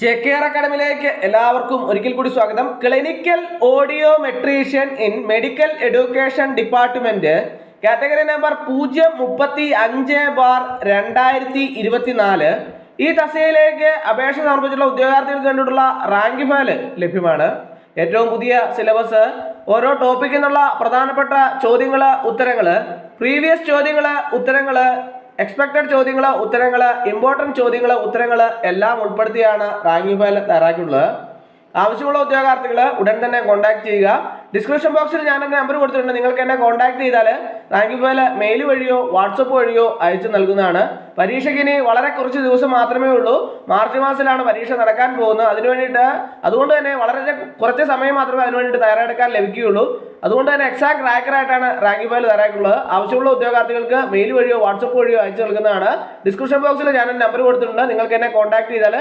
JKR അക്കാഡമിയിലേക്ക് എല്ലാവർക്കും ഒരിക്കൽ കൂടി സ്വാഗതം. Clinical audiometrician in medical education department category number 035/2024 ഈ തസ്തികയിലേക്ക് അപേക്ഷ സമർപ്പിച്ചിട്ടുള്ള ഉദ്യോഗാർത്ഥികൾക്ക് വേണ്ടിയിട്ടുള്ള റാങ്ക് ഫയല് ലഭ്യമാണ്. ഏറ്റവും പുതിയ സിലബസ്, ഓരോ ടോപ്പിക്കിൽ നിന്നുള്ള പ്രധാനപ്പെട്ട ചോദ്യങ്ങള്, ഉത്തരങ്ങള്, പ്രീവിയസ് ചോദ്യങ്ങള്, ഉത്തരങ്ങള്, എക്സ്പെക്ടഡ് ചോദ്യങ്ങള്, ഉത്തരങ്ങള്, ഇമ്പോർട്ടൻറ്റ് ചോദ്യങ്ങള്, ഉത്തരങ്ങള് എല്ലാം ഉൾപ്പെടുത്തിയാണ് റാങ്ക് ഫയൽ തയ്യാറാക്കിയിട്ടുള്ളത്. ആവശ്യമുള്ള ഉദ്യോഗാർത്ഥികൾ ഉടൻ തന്നെ കോൺടാക്ട് ചെയ്യുക. ഡിസ്ക്രിപ്ഷൻ ബോക്സിൽ ഞാൻ എൻ്റെ നമ്പർ കൊടുത്തിട്ടുണ്ട്. നിങ്ങൾക്ക് എന്നെ കോൺടാക്ട് ചെയ്താൽ റാങ്ക് ഫയൽ മെയിൽ വഴിയോ വാട്സപ്പ് വഴിയോ അയച്ചു നൽകുന്നതാണ്. പരീക്ഷയ്ക്ക് ഇനി വളരെ കുറച്ച് ദിവസം മാത്രമേ ഉള്ളൂ. മാർച്ച് മാസത്തിലാണ് പരീക്ഷ നടക്കാൻ പോകുന്നത്. അതുകൊണ്ട് തന്നെ വളരെ കുറച്ച് സമയം മാത്രമേ അതിനു വേണ്ടിയിട്ട് തയ്യാറെടുക്കാൻ ലഭിക്കുകയുള്ളൂ. അതുകൊണ്ട് തന്നെ എക്സാക്ട് ട്രാക്കറായിട്ടാണ് റാങ്ക് ഫയൽ തയ്യാറാക്കിയിട്ടുള്ളത്. ആവശ്യമുള്ള ഉദ്യോഗാർത്ഥികൾക്ക് മെയിൽ വഴിയോ വാട്സപ്പ് വഴിയോ അയച്ചു നൽകുന്നതാണ്. ഡിസ്ക്രിപ്ഷൻ ബോക്സിൽ ഞാൻ നമ്പർ കൊടുത്തിട്ടുണ്ട്. നിങ്ങൾക്ക് എന്നെ കോൺടാക്ട് ചെയ്താൽ